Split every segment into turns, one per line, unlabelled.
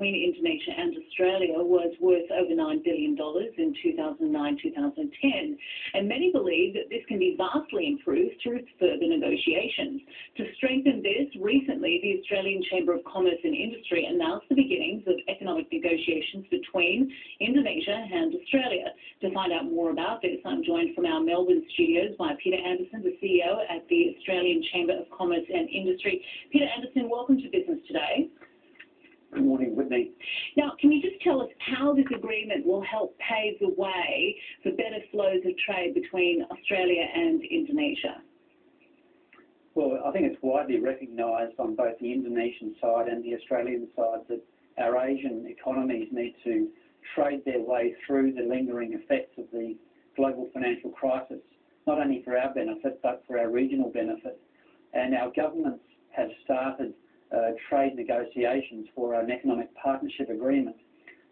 between Indonesia and Australia was worth over $9 billion in 2009-2010, and many believe that this can be vastly improved through further negotiations. To strengthen this, recently the Australian Chamber of Commerce and Industry announced the beginnings of economic negotiations between Indonesia and Australia. To find out more about this, I'm joined from our Melbourne studios by Peter Anderson, the CEO at the Australian Chamber of Commerce and Industry. Peter Anderson, welcome to Business Today.
Good morning, Whitney.
Now, can you just tell us how this agreement will help pave the way for better flows of trade between Australia and Indonesia?
Well, I think it's widely recognised on both the Indonesian side and the Australian side that our Asian economies need to trade their way through the lingering effects of the global financial crisis, not only for our benefit but for our regional benefit. And our governments have started trade negotiations for an economic partnership agreement,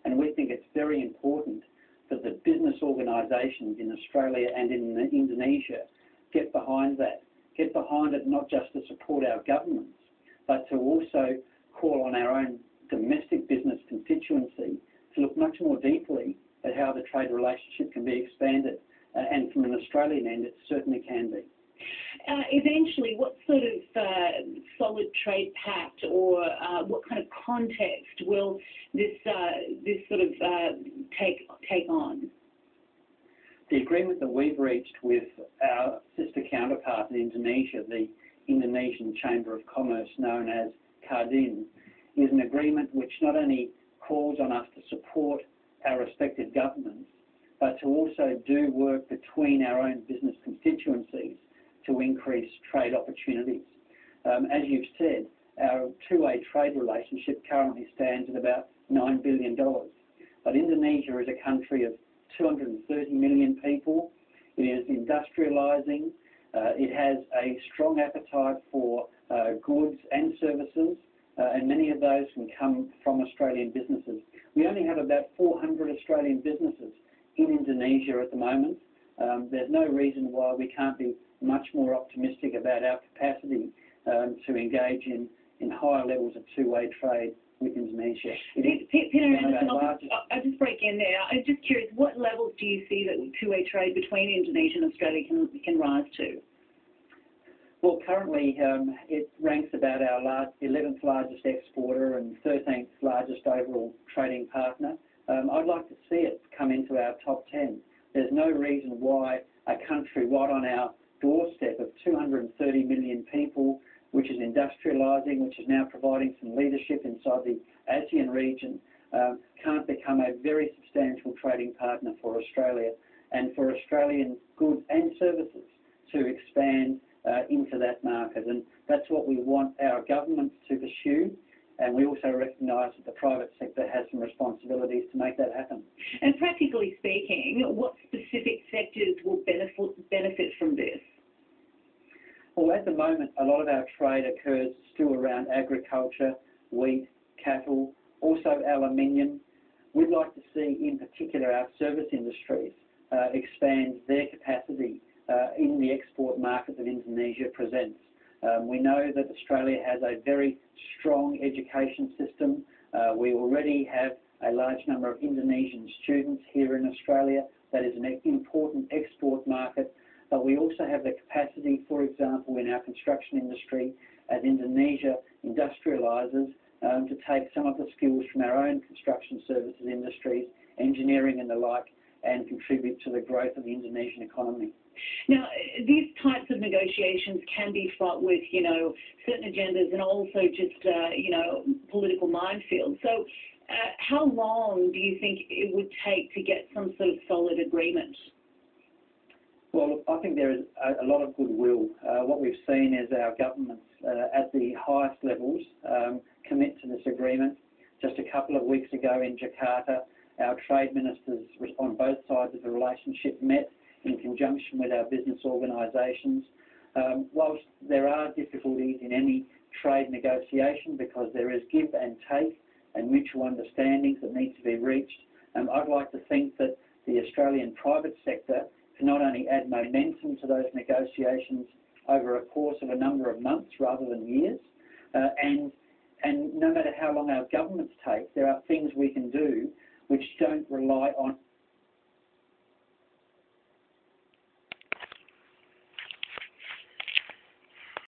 and we think it's very important that the business organisations in Australia and in Indonesia get behind that. Get behind it not just to support our governments, but to also call on our own domestic business constituency to look much more deeply at how the trade relationship can be expanded. And from an Australian end, it certainly can be.
Eventually, what sort of solid trade pact or what kind of context will this sort of take on?
The agreement that we've reached with our sister counterpart in Indonesia, the Indonesian Chamber of Commerce, known as KADIN, is an agreement which not only calls on us to support our respective governments, but to also do work between our own business constituencies to increase trade opportunities. As you've said, our two-way trade relationship currently stands at about $9 billion. But Indonesia is a country of 230 million people. It is industrialising. It has a strong appetite for goods and services, and many of those can come from Australian businesses. We only have about 400 Australian businesses in Indonesia at the moment. There's no reason why we can't be much more optimistic about our capacity to engage in higher levels of two-way trade with Indonesia.
Peter Anderson, I'll just break in there. I'm just curious, what levels do you see that two-way trade between Indonesia and Australia can rise to?
Well, currently it ranks about our 11th largest exporter and 13th largest overall trading partner. I'd like to see it come into our top 10. There's no reason why a country right on our doorstep of 230 million people, which is industrialising, which is now providing some leadership inside the ASEAN region, can't become a very substantial trading partner for Australia and for Australian goods and services to expand into that market. And that's what we want our governments to pursue. And we also recognise that the private sector has some responsibilities to make that happen.
And practically speaking, what specific sectors will benefit from this?
Well, at the moment, a lot of our trade occurs still around agriculture, wheat, cattle, also aluminium. We'd like to see, in particular, our service industries expand their capacity in the export market that Indonesia presents. We know that Australia has a very strong education system. We already have a large number of Indonesian students here in Australia. That is an important export market. But we also have the capacity, for example, in our construction industry, as Indonesia industrialises, to take some of the skills from our own construction services industries, engineering and the like, and contribute to the growth of the Indonesian economy.
Now, these types of negotiations can be fraught with, certain agendas and also just, political minefields. So how long do you think it would take to get some sort of solid agreement?
Well, I think there is a lot of goodwill. What we've seen is our governments at the highest levels commit to this agreement. Just a couple of weeks ago in Jakarta, our trade ministers on both sides of the relationship met in conjunction with our business organisations. Whilst there are difficulties in any trade negotiation because there is give and take and mutual understandings that need to be reached, I'd like to think that the Australian private sector can not only add momentum to those negotiations over a course of a number of months rather than years, and And no matter how long our governments take, there are things we can do which don't rely on